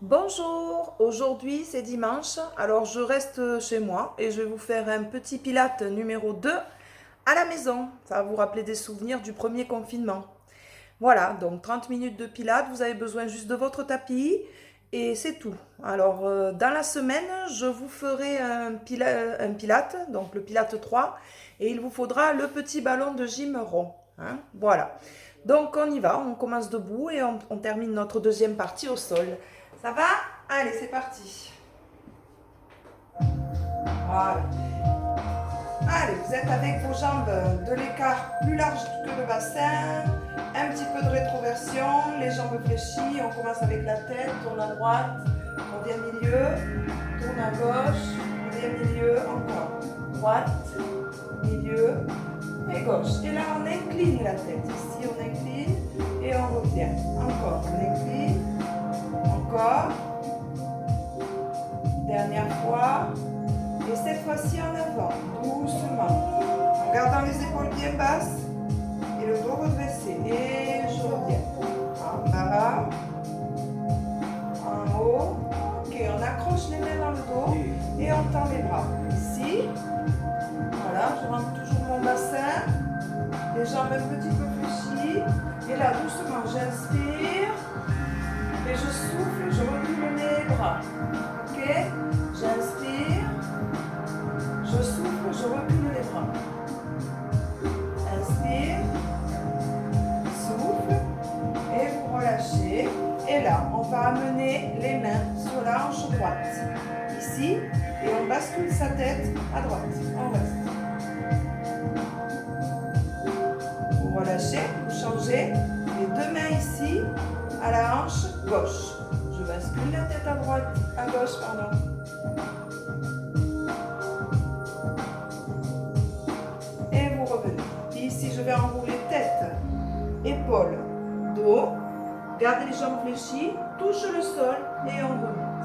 Bonjour, aujourd'hui c'est dimanche, alors je reste chez moi et je vais vous faire un petit pilate numéro 2 à la maison. Ça va vous rappeler des souvenirs du premier confinement. Voilà, donc 30 minutes de pilate, vous avez besoin juste de votre tapis et c'est tout. Alors dans la semaine, je vous ferai un pilate, donc le pilate 3, et il vous faudra le petit ballon de gym rond, hein. Voilà. Donc on y va, on commence debout et on termine notre deuxième partie au sol. Ça va? Allez, c'est parti. Voilà. Allez, vous êtes avec vos jambes de l'écart plus large que le bassin. Un petit peu de rétroversion, les jambes fléchies. On commence avec la tête, tourne à droite, on vient milieu, tourne à gauche, on vient milieu, encore. Droite, milieu et gauche. Et là, on incline la tête. Ici, on incline et on revient. Encore, on incline. Encore. Dernière fois. Et cette fois-ci en avant, doucement. En gardant les épaules bien basses et le dos redressé. Et je reviens. En bas. En haut. Ok, on accroche les mains dans le dos et on tend les bras. Ici. Voilà, je rentre toujours mon bassin. Les jambes un petit peu fléchies. Et là, doucement, j'inspire. Et je souffle, je recule les bras. Ok? J'inspire. Je souffle, je recule les bras. Inspire. Souffle. Et vous relâchez. Et là, on va amener les mains sur la hanche droite. Ici. Et on bascule sa tête à droite. On reste. Vous relâchez, vous changez. Les deux mains ici, à la hanche gauche. Je bascule la tête à droite, à gauche, pardon. Et vous revenez. Ici, je vais enrouler tête, épaules, dos. Gardez les jambes fléchies, touche le sol et on remonte.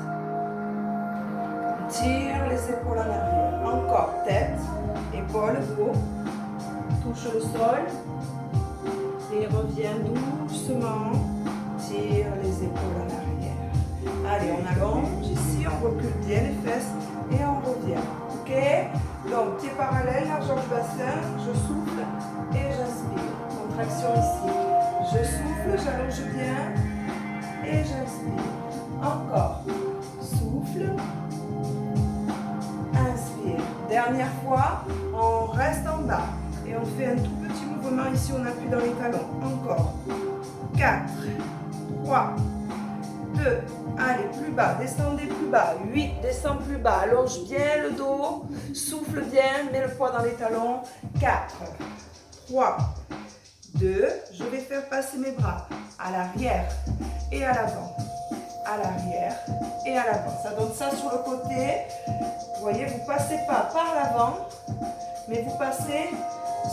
On tire les épaules en arrière. Encore tête, épaules, dos. Touche le sol et reviens doucement. Tire les épaules en arrière. Allez, on allonge ici, on recule bien les fesses et on revient. Ok? Donc, pied parallèle, largeur du bassin, je souffle et j'inspire. Contraction ici. Je souffle, j'allonge bien et j'inspire. Encore. Souffle. Inspire. Dernière fois, on reste en bas et on fait un tout petit mouvement ici, on appuie dans les talons. Encore. 4, 3, 2, allez, plus bas, descendez plus bas, 8, descends plus bas, allonge bien le dos, souffle bien, mets le poids dans les talons, 4, 3, 2, je vais faire passer mes bras à l'arrière et à l'avant, à l'arrière et à l'avant, ça donne ça sur le côté, vous voyez, vous ne passez pas par l'avant, mais vous passez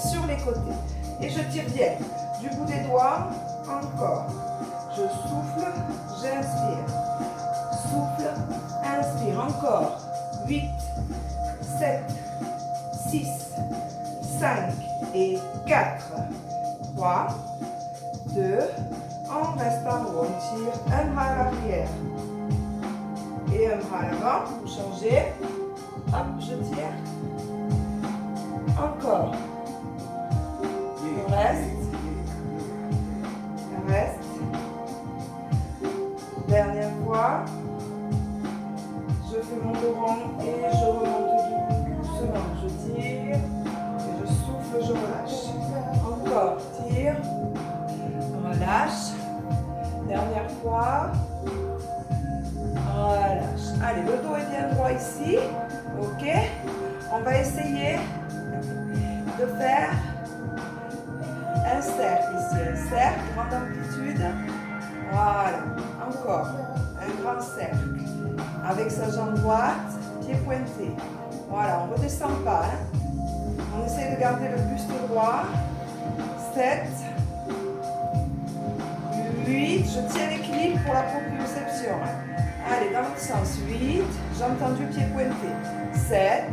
sur les côtés, et je tire bien, du bout des doigts, encore. Je souffle, j'inspire. Souffle, inspire. Encore. 8, 7, 6, 5 et 4. 3, 2. On reste en haut. On tire un bras à l'arrière et un bras à l'avant. Vous changez. Hop, je tire. Encore. On reste. Reste. Dernière fois. Je fais mon dos rond et je remonte doucement. Je tire et je souffle, je relâche. Encore, tire, relâche. Dernière fois. Relâche. Allez, le dos est bien droit ici. Ok. On va essayer de faire un cercle ici, un cercle, grande amplitude. Voilà, encore, un grand cercle. Avec sa jambe droite, pied pointé. Voilà, on ne redescend pas. Hein. On essaie de garder le buste droit. 7, 8, je tiens l'équilibre pour la proprioception. Hein. Allez, dans l'autre sens, 8, jambes tendues, pied pointé. 7,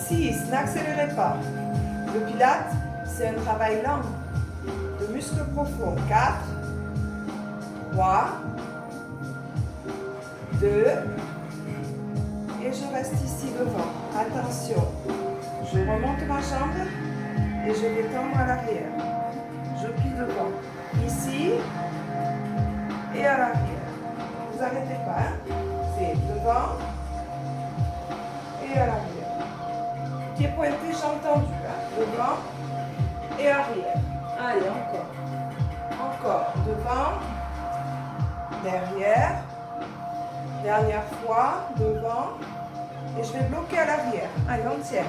6, n'accélérez pas. Le pilate, c'est un travail lent, de muscles profonds. 4, 3, 2. Et je reste ici devant. Attention. Je remonte ma jambe et je vais tendre à l'arrière. Je plie devant. Ici et à l'arrière. Vous n'arrêtez pas. Hein? C'est devant et à l'arrière. Pied pointé, jambe tendue. Hein? Devant et arrière. Allez, encore. Encore. Devant, derrière. Dernière fois, devant. Et je vais bloquer à l'arrière. Allez, on tient.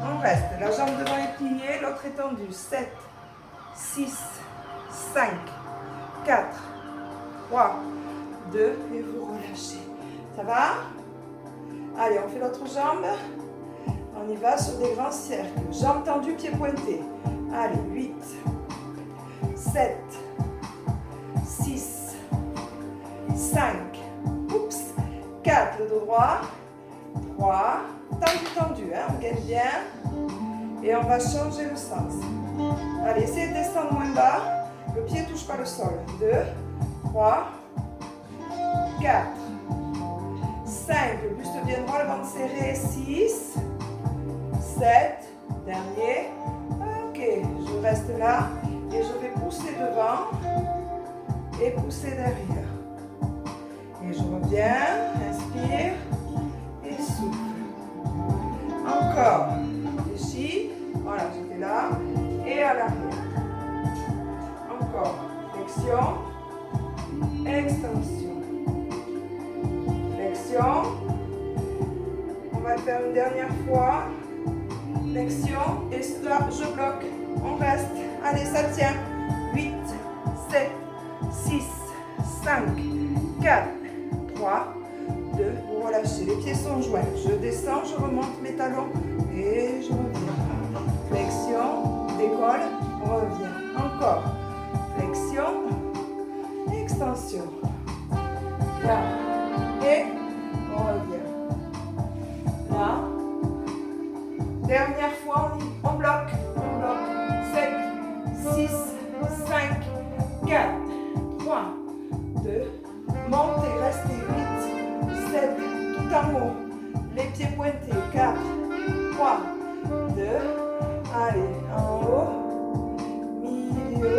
On reste. La jambe devant est pliée, l'autre est tendue. 7, 6, 5, 4, 3, 2. Et vous relâchez. Ça va? Allez, on fait l'autre jambe. On y va sur des grands cercles. Jambes tendues, pieds pointés. Allez, 8, 7, 6, 5, oups, 4, le dos droit, 3, tendu, hein, on gagne bien, et on va changer le sens. Allez, essayez de descendre moins bas, le pied ne touche pas le sol. 2, 3, 4, 5, le buste bien droit, le ventre serré, 6, 7, dernier, ok, je reste là, et je vais pousser devant, et pousser derrière. Et je reviens, inspire, et souffle. Encore, réfléchis, voilà, j'étais là, et à l'arrière. Encore, flexion, extension. Flexion, on va le faire une dernière fois. Flexion, et là, je bloque, on reste. Allez, ça tient. 8, 7, 6, 5, 4, 3, 2, vous relâchez. Les pieds sont joints. Je descends, je remonte mes talons et je reviens. Flexion, décolle, revient. Encore. Flexion, extension. Là. Et on revient. Là. Dernière fois, on bloque. On bloque. 7, 6, 5, 4, 3, 2, montez, restez, 8, 7, tout en haut, les pieds pointés, 4, 3, 2, allez, en haut, milieu,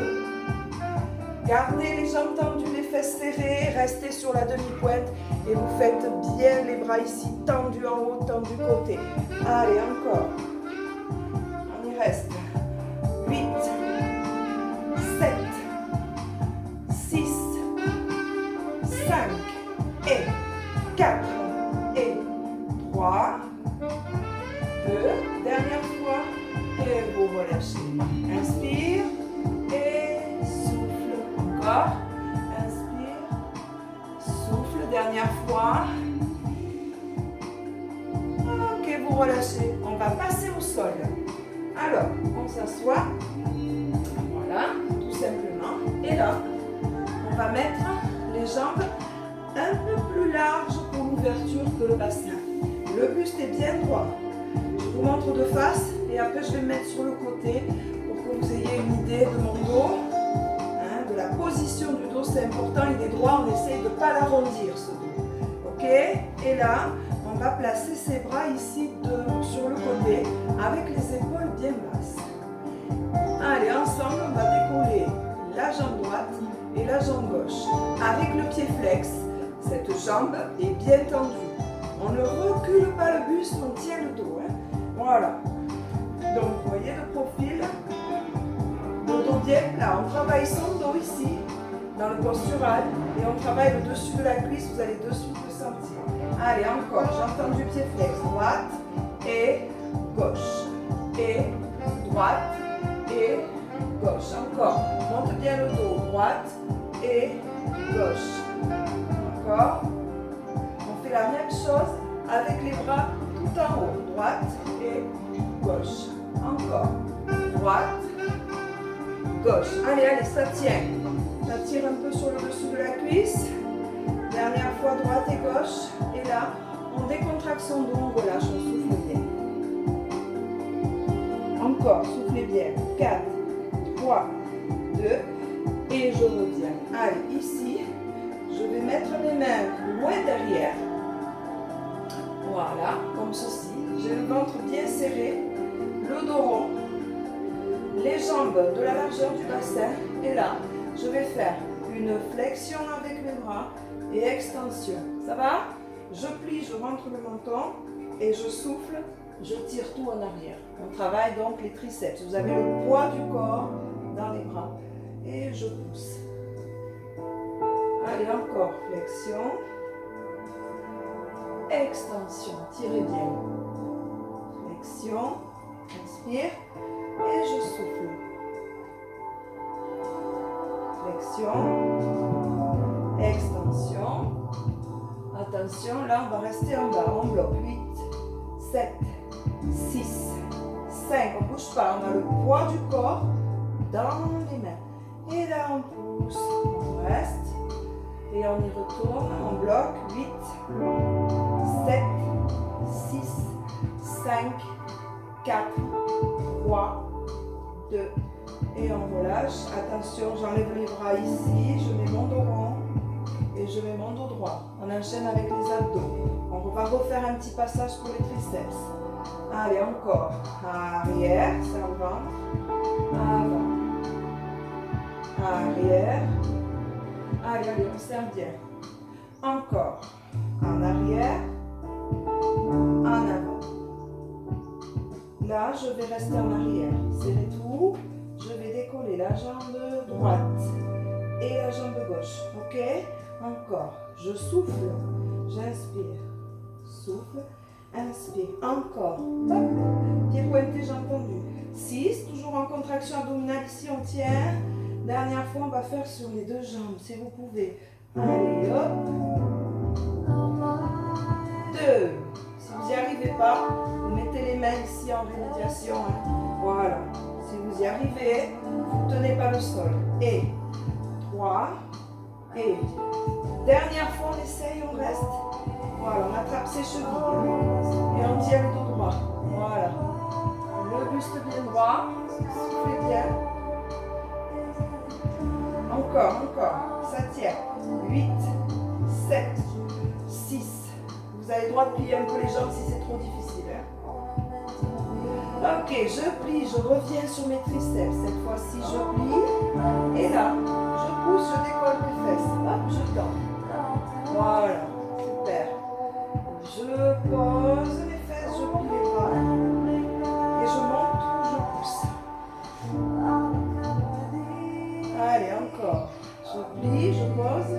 gardez les jambes tendues, les fesses serrées, restez sur la demi-pointe et vous faites bien les bras ici, tendus en haut, tendus côté, allez, encore, on y reste, 8, 7, 6, 5 et 4 et 3, 2, dernière fois et vous relâchez. Inspire et souffle. Encore. Inspire, souffle. Dernière fois. Ok, vous relâchez. On va passer au sol. Alors, on s'assoit. Voilà, tout simplement. Et là, on va mettre les jambes un peu plus larges pour l'ouverture que le bassin. Le buste est bien droit. Je vous montre de face et après je vais me mettre sur le côté pour que vous ayez une idée de mon dos, hein, de la position du dos. C'est important, il est droit, on essaye de ne pas l'arrondir ce dos. Ok? Et là, on va placer ses bras ici sur le côté avec les épaules bien basses. Allez, ensemble, on va décoller la jambe droite et la jambe gauche. Avec le pied flex, cette jambe est bien tendue. On ne recule pas le buste, on tient le dos. Hein. Voilà. Donc, vous voyez le profil. Le dos bien plat. On travaille son dos ici, dans le postural. Et on travaille le dessus de la cuisse. Vous allez de suite le sentir. Allez, encore. J'entends du pied flex. Droite et gauche. Et droite et gauche. Encore. Monte bien le dos. Droite et gauche. Encore. On fait la même chose avec les bras tout en haut. Droite et gauche. Encore. Droite, gauche. Allez, allez, ça tient. Ça tire un peu sur le dessus de la cuisse. Dernière fois, droite et gauche. Et là, on décontracte son dos, on relâche, on souffle bien. Encore, soufflez bien. 4, 3, 2. Et je reviens. Allez, ici, je vais mettre mes mains loin derrière. Voilà, comme ceci. J'ai le ventre bien serré, le dos rond, les jambes de la largeur du bassin. Et là, je vais faire une flexion avec mes bras et extension. Ça va? Je plie, je rentre le menton et je souffle, je tire tout en arrière. On travaille donc les triceps. Vous avez le poids du corps dans les bras. Et je pousse. Allez, encore. Flexion. Extension. Tirez bien. Flexion. Inspire. Et je souffle. Flexion. Extension. Attention, là, on va rester en bas. On bloque. 8, 7, 6, 5. On ne bouge pas. On a le poids du corps dans les mains. Et là, on pousse. On reste. Et on y retourne. On bloque. 8, 7, 6, 5, 4, 3, 2. Et on relâche. Attention, j'enlève les bras ici. Je mets mon dos rond. Et je mets mon dos droit. On enchaîne avec les abdos. On va refaire un petit passage pour les triceps. Allez, encore. Arrière, c'est le ventre. Avant. Arrière. Allez, allez, on serre bien. Encore. En arrière. En avant. Là, je vais rester en arrière. Serrez tout. Je vais décoller la jambe droite et la jambe gauche. Ok? Encore. Je souffle. J'inspire. Souffle. Inspire. Encore. Hop. Pied pointé, jambes tendues. 6. Toujours en contraction abdominale. Ici, on tient. Dernière fois, on va faire sur les deux jambes, si vous pouvez. Allez, hop. 2. Si vous n'y arrivez pas, vous mettez les mains ici en rémédiation. Voilà. Si vous y arrivez, vous ne tenez pas le sol. Et 3. Et dernière fois, on essaye, on reste. Voilà, on attrape ses chevilles. Et on tient le dos droit. Voilà. Le buste bien droit. Soufflez bien. Encore, encore. Ça tient. 8, 7, 6. Vous avez le droit de plier un peu les jambes si c'est trop difficile. Ok, je plie, je reviens sur mes triceps. Cette fois-ci, je plie. Et là, je pousse, je décolle mes fesses. Hop, je tends. Voilà, super. Je pose les fesses, je plie les bras. Et je monte, je pousse. Allez, encore. Je plie, je pose.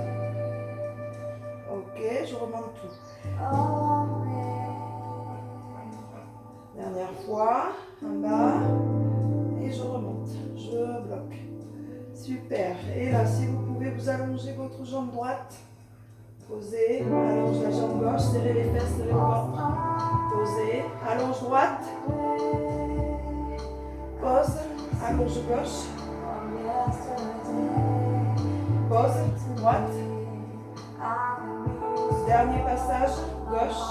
Ok, je remonte tout. Dernière fois, en bas. Et je remonte. Je bloque. Super. Et là, si vous pouvez vous allonger votre jambe droite. Posez. Allonge la jambe gauche. Serrez les fesses, serrez le ventre. Posez. Allonge droite. Pose. Allonge gauche. Pose. Droite. Dernier passage. Gauche.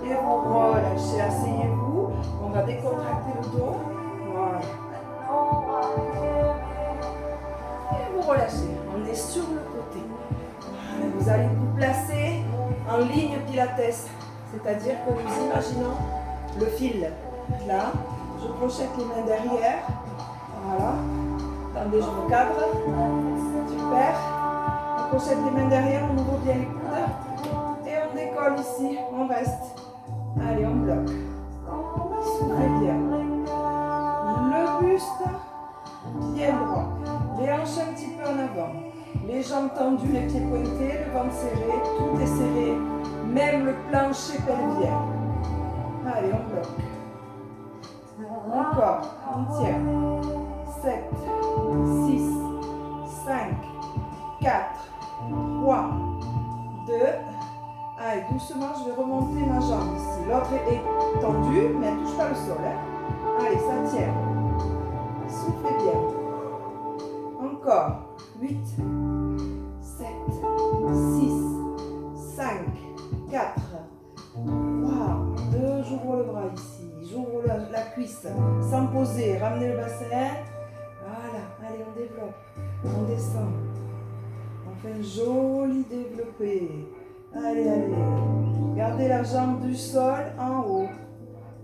Et vous relâchez. Asseyez-vous. On va décontracter le dos. Voilà. Et vous relâchez. On est sur le côté. Voilà. Vous allez vous placer en ligne pilates. C'est-à-dire que nous imaginons le fil. Là, je projette les mains derrière. Voilà. Attendez, je recadre. Super. On projette les mains derrière, on ouvre bien les coudes. Et on décolle ici. On reste. Allez, on bloque. Soufflez bien. Le buste bien droit. Les hanches un petit peu en avant. Les jambes tendues, les pieds pointés, le ventre serré. Tout est serré. Même le plancher pelvien. Allez, on bloque. Encore. On tient. 7, 6, 5, 4, 3, 2. Allez, doucement, je vais remonter ma jambe ici. L'autre est tendue, mais elle ne touche pas le sol. Allez, ça tient. Soufflez bien. Encore. 8, 7, 6, 5, 4, 3, 2. J'ouvre le bras ici. J'ouvre la cuisse sans poser. Ramenez le bassin. Voilà. Allez, on développe. On descend. On fait un joli développé. Allez, allez. Gardez la jambe du sol en haut.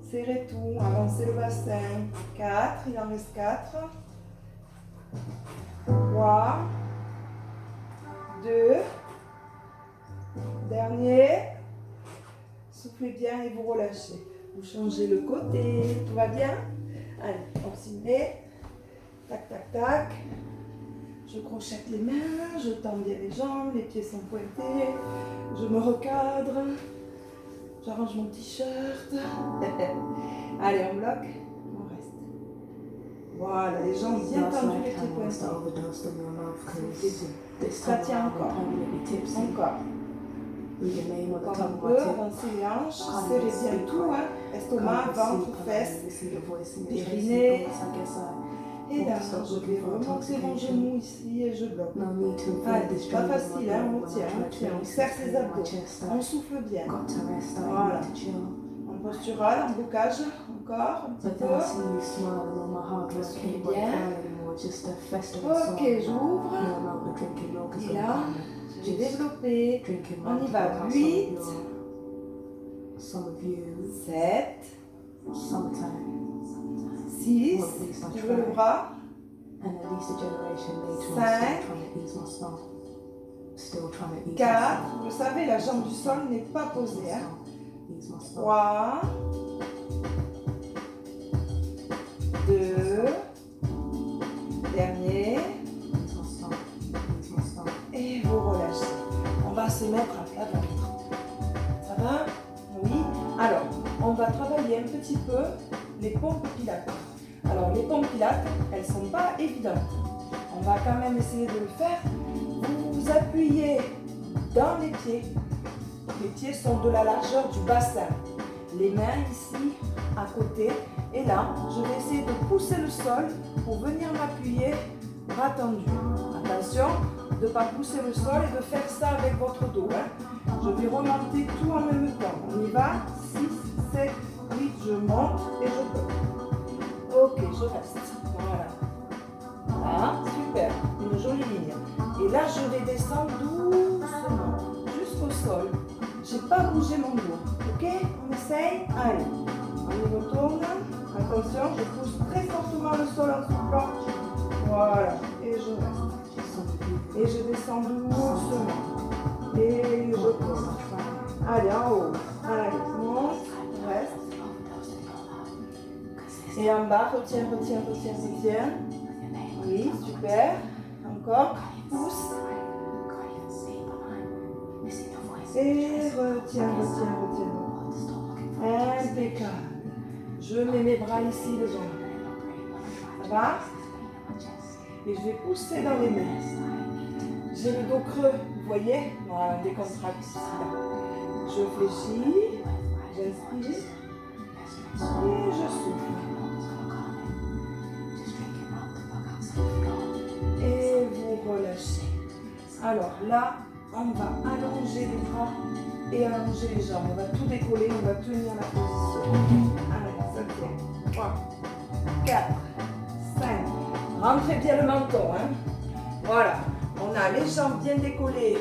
Serrez tout, avancez le bassin. 4, il en reste 4. 3. 2. Dernier. Soufflez bien et vous relâchez. Vous changez le côté. Tout va bien? Allez, on s'y met. Tac, tac, tac. Je crochette les mains, je tends bien les jambes, les pieds sont pointés. Je me recadre. J'arrange mon t-shirt. Allez, on bloque. On reste. Voilà, les jambes bien tendues, les pieds pointés. Ça tient encore. Encore. Encore un peu, avancez les hanches, serrez bien tout, hein. Estomac, ventre, fesses, périnée. Et là, je vais remonter mon genou ici et je bloque. Allez, pas facile, hein. On tient, on serre ses abdos, on souffle bien. Voilà. En postural, en blocage, encore un petit peu. Soufflez bien. Ok, j'ouvre. Et là, j'ai développé. On y va. 8, 7, 6, j'ouvre le bras. 5, 4, vous savez, la jambe du sol n'est pas posée. Hein. 3, 2, dernier. Et vous relâchez. On va se mettre à plat ventre. Ça va? Oui. Alors, on va travailler un petit peu les pompes pilates. Alors, les pompes pilates, elles ne sont pas évidentes. On va quand même essayer de le faire. Vous vous appuyez dans les pieds. Les pieds sont de la largeur du bassin. Les mains ici, à côté. Et là, je vais essayer de pousser le sol pour venir m'appuyer bras tendus. Attention de ne pas pousser le sol et de faire ça avec votre dos. Hein. Je vais remonter tout en même temps. On y va. 6, 7, 8, je monte et je bloque. Ok, je reste. Voilà. Là, super. Une jolie ligne. Et là, je vais descendre doucement jusqu'au sol. Je n'ai pas bougé mon dos. Ok? On essaye? Allez. On y retourne. Attention, je pousse très fortement le sol en soufflant. Voilà. Et je reste. Et je descends doucement. Et je pousse. Allez, en haut. Allez, monte. Reste. Et en bas, retiens, retiens, retiens, retiens. Oui, super. Encore. Pousse. Et retiens, retiens, retiens. Impeccable. Je mets mes bras ici devant. Ça va? Et je vais pousser dans les mains. J'ai le dos creux, vous voyez? Voilà, décontracte ici. Je fléchis. J'inspire. Et je souffle. Et vous relâchez. Alors là, on va allonger les bras et allonger les jambes. On va tout décoller, on va tenir la position. Allez, ça tient. 3, 4, 5. Rentrez bien le menton. Hein. Voilà. On a les jambes bien décollées,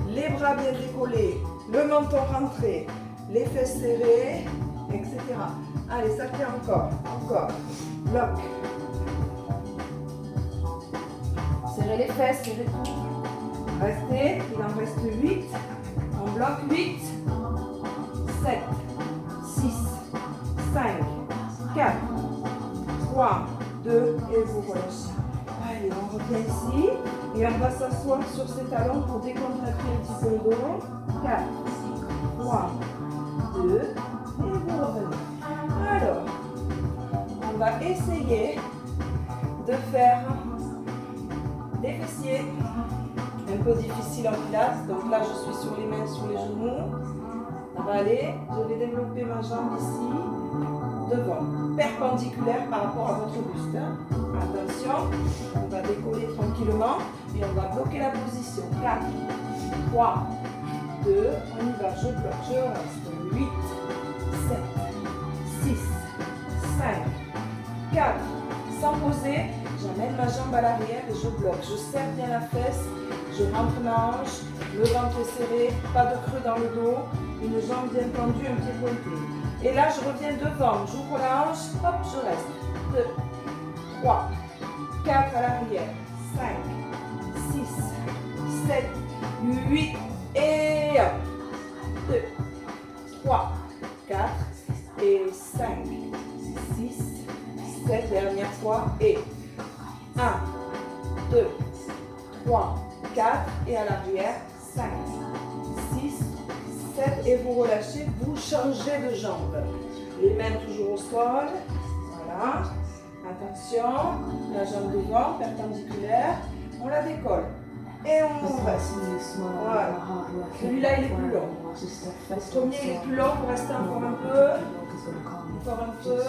les bras bien décollés, le menton rentré, les fesses serrées, etc. Allez, ça tient encore. Encore. Bloc. Serrez les fesses, serrez tout. Restez, il en reste 8. On bloque 8, 7, 6, 5, 4, 3, 2 et vous relâchez. Allez, on revient ici et on va s'asseoir sur ses talons pour décontracter un petit peu le dos. 4, 3, 2 et vous revenez. Alors, on va essayer de faire des fessiers. Un peu difficile en pilates, donc là je suis sur les mains, sur les genoux. Ça va aller, je vais développer ma jambe ici, devant, perpendiculaire par rapport à votre buste. Attention, on va décoller tranquillement et on va bloquer la position. 4, 3, 2, on y va, je bloque, je reste. 8, 7, 6, 5, 4, sans poser, j'amène ma jambe à l'arrière et je bloque. Je serre bien la fesse. Je Je rentre ma hanche, le ventre est serré, pas de creux dans le dos, une jambe bien tendue, un pied pointé. Et là, je reviens devant, j'ouvre la hanche, hop, je reste. 2, 3, 4 à l'arrière, 5, 6, 7, 8, et hop. 2, 3, 4, et 5, 6, 7, dernière fois, et 1, 2, 3, 4, et à l'arrière, 5, 6, 7, et vous relâchez, vous changez de jambe. Les mains toujours au sol, voilà. Attention, la jambe devant, perpendiculaire, on la décolle. Et on reste. Voilà. Celui-là, il est plus long. Le premier, il est plus long, on reste encore un peu. Encore un peu.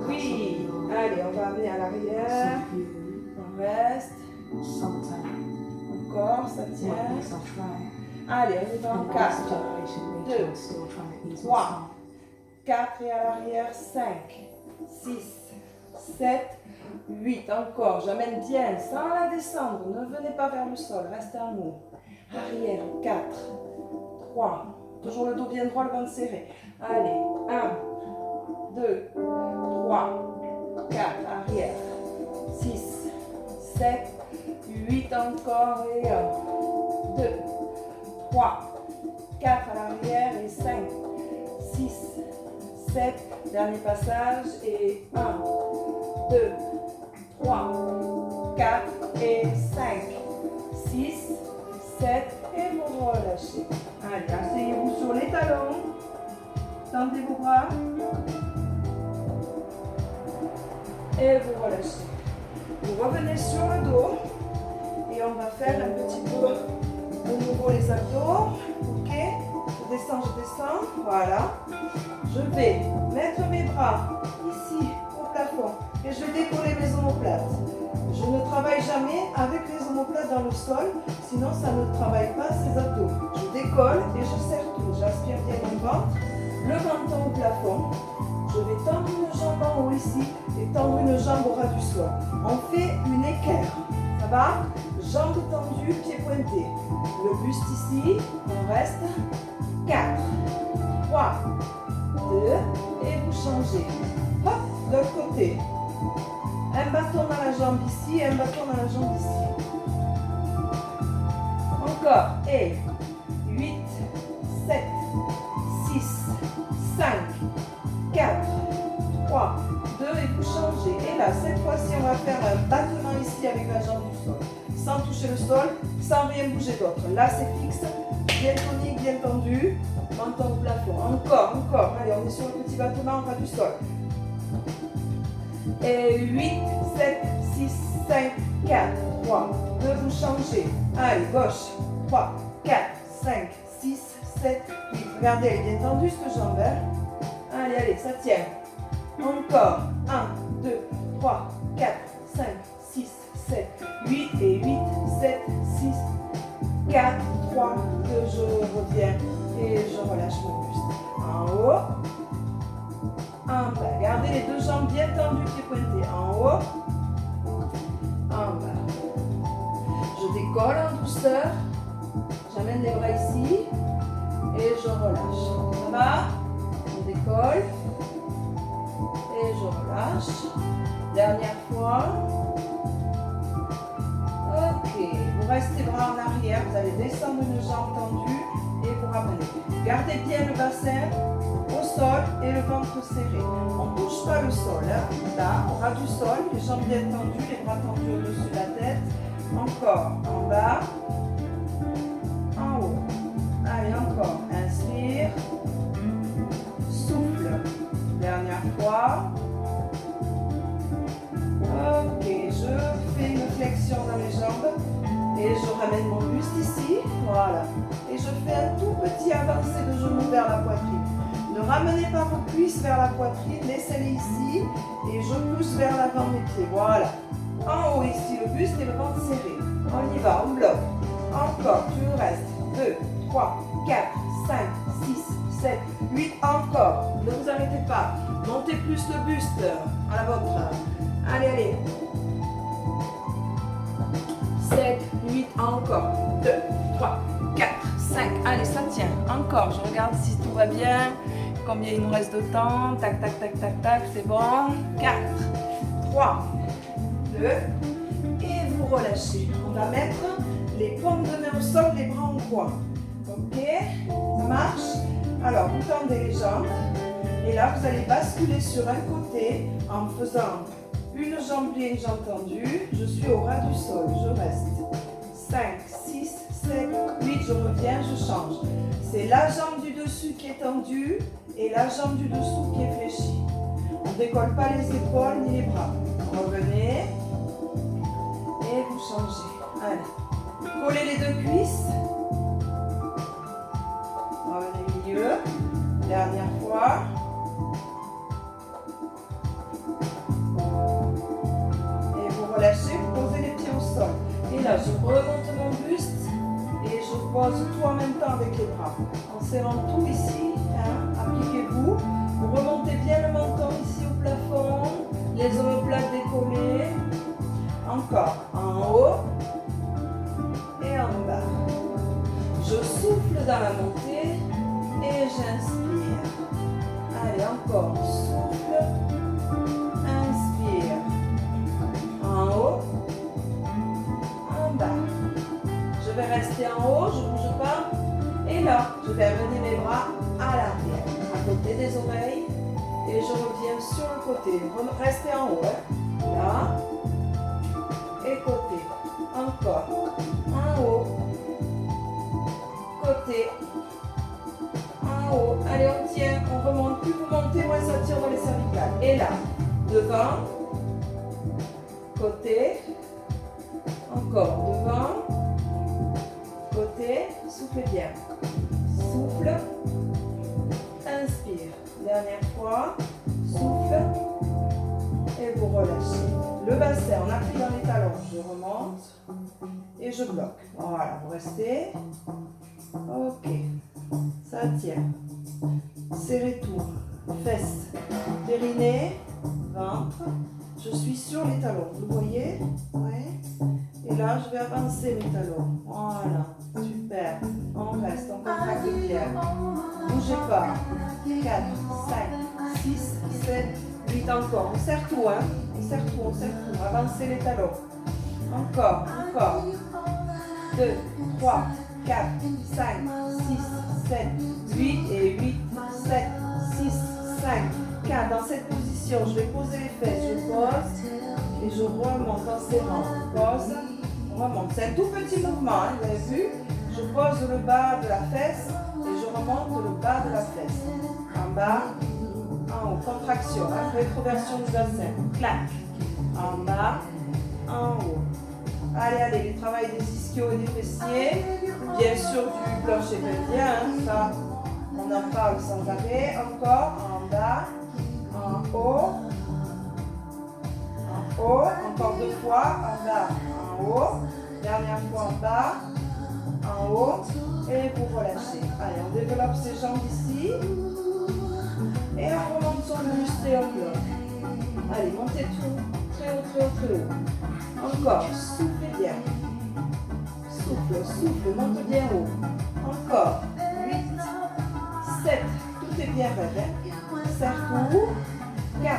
Oui. Allez, on va amener à l'arrière. On reste. Encore, ça tient. Allez, on y va en 4, 2, 3, 4 et à l'arrière, 5, 6, 7, 8. Encore, j'amène bien sans la descendre. Ne venez pas vers le sol, restez en haut. Arrière, 4, 3. Toujours le dos bien droit, le ventre serré. Allez, 1, 2, 3, 4. Arrière, 6, 7, 8. Encore et 1, 2, 3, 4 à l'arrière et 5, 6, 7. Dernier passage et 1, 2, 3, 4 et 5, 6, 7 et vous relâchez. Allez, asseyez-vous sur les talons. Tendez vos bras. Et vous relâchez. Vous revenez sur le dos. Et on va faire un petit peu de nouveau les abdos. Ok. Je descends. Voilà. Je vais mettre mes bras ici au plafond. Et je vais décoller mes omoplates. Je ne travaille jamais avec les omoplates dans le sol, sinon ça ne travaille pas ces abdos. Je décolle et je serre tout. J'aspire bien mon ventre, le menton au plafond. Je vais tendre une jambe en haut ici et tendre une jambe au ras du sol. On fait une équerre. Ça va? Jambes tendues, pieds pointés. Le buste ici, on reste. 4, 3, 2 et vous changez. Hop, de l'autre côté. Un bâton dans la jambe ici et un bâton dans la jambe ici. Encore. Et 8, 7, 6, 5, 4, 3, 2 et vous changez. Et là, cette fois-ci, on va faire un battement ici avec la jambe du sol. Sans toucher le sol, sans rien bouger d'autre. Là, c'est fixe. Bien tonique, bien tendu. Menton au plafond. Encore. Allez, on est sur le petit battement en bas du sol. Et 8, 7, 6, 5, 4, 3, 2, vous changez. Allez, gauche. 3, 4, 5, 6, 7, 8. Regardez, elle est bien tendue cette jambe. Hein? Allez, ça tient. Encore. 1, 2, 3, 4, 5, 6, 7, 8 et 8, 7, 6, 4, 3, 2, je reviens et je relâche mon buste. En haut. En bas. Gardez les deux jambes bien tendues, pieds pointés. En haut. En bas. Je décolle en douceur. J'amène les bras ici. Et je relâche. Ça va? On décolle. Et je relâche. Dernière fois. Ok. Vous restez bras en arrière. Vous allez descendre une jambe tendue. Et vous ramenez. Gardez bien le bassin au sol et le ventre serré. On ne touche pas le sol. Hein. Là, au ras du sol, les jambes bien tendues, les bras tendus au-dessus de la tête. Encore. En bas. En haut. Allez, encore. Inspire. Souffle. Dernière fois. Ok. Je fais une flexion dans les jambes. Et je ramène mon buste ici. Voilà. Et je fais un tout petit avancé de genou vers la poitrine. Ne ramenez pas vos cuisses vers la poitrine, laissez-les ici et je pousse vers l'avant mes pieds. Voilà. En haut ici, le buste et le ventre serré. On y va, on bloque. Encore, tu restes. 2, 3, 4, 5, 6, 7, 8. Encore. Ne vous arrêtez pas. Montez plus le buste à la vôtre. Allez. 7, 8, encore. 2, 3, 4, 5. Allez, ça tient. Encore. Je regarde si tout va bien. Combien il nous reste de temps. Tac, tac, tac, tac, tac. C'est bon. 4, 3, 2. Et vous relâchez. On va mettre les paumes de main au sol, les bras en coin. Ok, ça marche. Alors, vous tendez les jambes. Et là, vous allez basculer sur un côté en faisant une jambe pliée, une jambe tendue. Je suis au ras du sol. Je reste. 5, 6, 7, 8. Je reviens, je change. C'est la jambe du dessus qui est tendue et la jambe du dessous qui est fléchie. On ne décolle pas les épaules ni les bras. Revenez. Et vous changez. Allez. Collez les deux cuisses. Revenez au milieu. Dernière fois. Et vous relâchez, vous posez les pieds au sol. Et là, je remonte mon buste et je pose tout en même temps avec les bras. En serrant tout ici. Hein, appliquez-vous. Vous remontez bien le menton ici au plafond. Les omoplates décollées. Encore. En haut. Et en bas. Je souffle dans la montée et j'inspire. Allez, encore. Souffle. Inspire. En haut. En bas. Je vais rester en haut, je ne bouge pas. Et là, je vais amener mes bras à l'arrière, à côté des oreilles. Et je reviens sur le côté. Restez en haut. Hein. Là. Et côté. Encore. En haut. Côté. En haut. Allez, on tient. On remonte. Plus vous montez, moins ça tire dans les cervicales. Et là. Devant. Côté. Encore. Devant. Côté. Soufflez bien. Souffle. Inspire. Dernière fois. Souffle. Et vous relâchez. Le bassin, on appuie dans les talons. Je remonte. Et je bloque. Voilà, vous restez. Ok. Ça tient. Serrez tout. Fesses. Périnée. Ventre. Je suis sur les talons. Vous voyez? Ouais. Et là, je vais avancer mes talons. Voilà. Super. On reste. On contracte bien. Bougez pas. 4, 5, 6, 7, 8 encore. On serre tout, hein. On serre tout, on serre tout. Avancez les talons. Encore, encore. 2, 3, 4, 5, 6, 7, 8 et 8, 7, 6, 5, 4. Dans cette position, je vais poser les fesses. Je pose et je remonte en serrant. Pose, remonte. C'est un tout petit mouvement, hein, vous avez vu? Je pose le bas de la fesse et je remonte le bas de la fesse. En bas, en haut. Contraction, hein, rétroversion du bassin. Clac. En bas, en haut. Allez, allez, le travail des ischios et des fessiers. Bien sûr du plancher pelvien, hein, ça, on en parle sans arrêt. Encore, en bas, en haut. En haut, encore 2 fois, en bas, en haut. Dernière fois en bas, en haut. Et vous relâchez. Allez, on développe ses jambes ici. Et on remonte son buste et on bloque. Allez, montez tout. Très haut, très haut, très haut. Encore, soufflez bien. Souffle, souffle, monte bien haut. Encore, 8, 7, tout est bien raide. Hein? Serre tout. 4,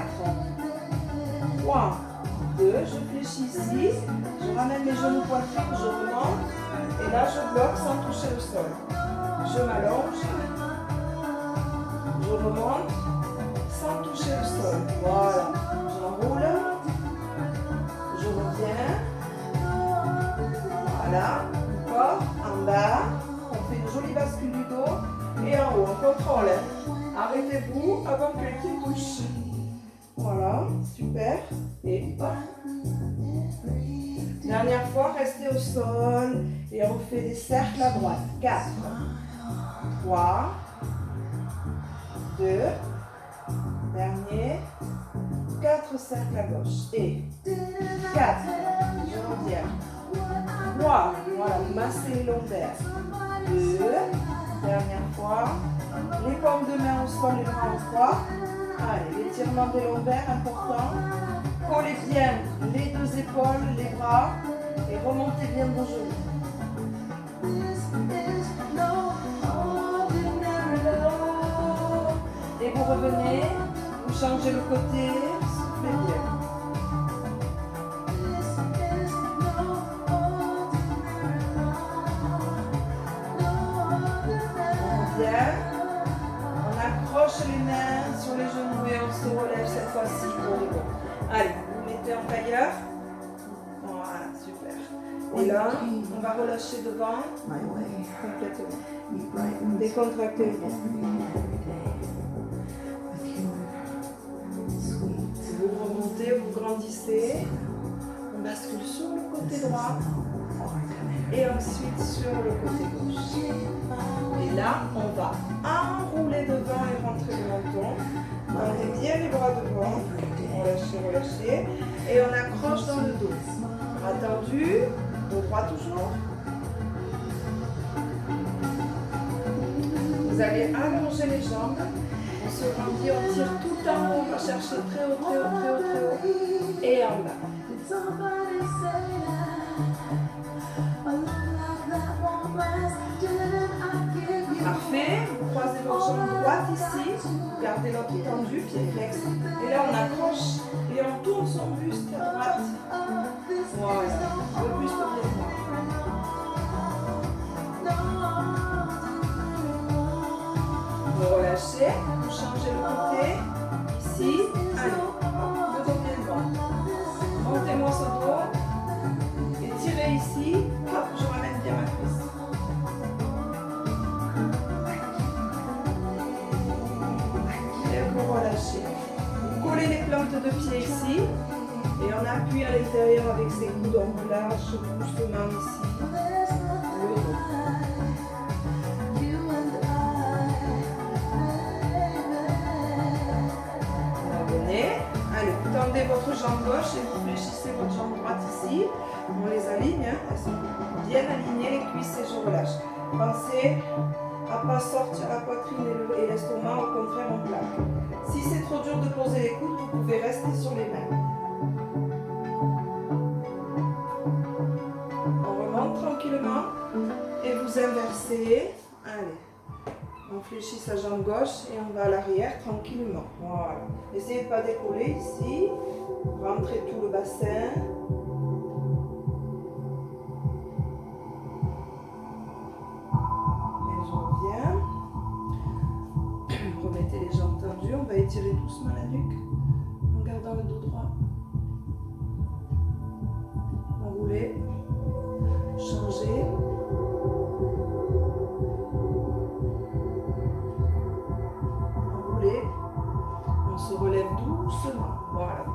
3, 2, je fléchis ici. Je ramène les genoux poitrine, je remonte. Et là, je bloque sans toucher le sol. Je m'allonge. Je remonte sans toucher le sol. Voilà. J'enroule. Je reviens. Voilà. Encore. En bas. On fait une jolie bascule du dos. Et en haut. On contrôle. Arrêtez-vous avant que les pieds touchent. Voilà. Super. Et hop. Dernière fois, restez au sol. Et on fait des cercles à droite. 4. 3. 2. Dernier. 4 cercles à gauche. Et 4. Je reviens. 3. Voilà, vous massez les lombaires. 2. Dernière fois. Les paumes de main au sol, les bras en croix. Allez, l'étirement des lombaires, important. Collez bien les deux épaules, les bras. Et remontez bien vos genoux. vous revenez, vous changez le côté, soufflez bien. On accroche les mains sur les genoux et on se relève cette fois-ci pour le bon. Allez, vous mettez en tailleur. Voilà, super. Et là, on va relâcher devant complètement. Décontractez le ventre. Vous remontez, vous grandissez. On bascule sur le côté droit. Et ensuite sur le côté gauche. Et là, on va enrouler devant et rentrer le menton. Tendez bien les bras devant. Relâchez, relâchez. Et on accroche dans le dos. Bras tendus, dos droit toujours. Vous allez allonger les jambes. On se rendit, on tire tout en haut. On va chercher très haut, très haut, très haut, très haut. Et en bas. Parfait, vous croisez votre jambe droite ici, gardez l'autre tendu, pied flex. Et là on accroche et on tourne son buste à droite. Voilà, le buste bien droit. Vous relâchez, vous changez le côté, ici, allez, le dos bien devant. Montez-moi ce dos, et tirez ici, hop, je ramène bien ma cuisse. Relâchez. Vous collez les plantes de pied ici et on appuie à l'intérieur avec ses coudes, on relâche doucement ici. Le dos. Revenez. Allez, vous tendez votre jambe gauche et vous fléchissez votre jambe droite ici. On les aligne, hein. Elles sont bien alignées, les cuisses et je relâche. Pensez à ne pas sortir la poitrine et l'estomac, au contraire on plaque. Si c'est trop dur de poser les coudes, vous pouvez rester sur les mains. On remonte tranquillement et vous inversez. Allez, on fléchit sa jambe gauche et on va à l'arrière tranquillement. Voilà. Essayez de ne pas décoller ici. Rentrez tout le bassin. Remettez les jambes tendues, on va étirer doucement la nuque en gardant le dos droit. Enroulez, changez. Enroulez, on se relève doucement. Voilà.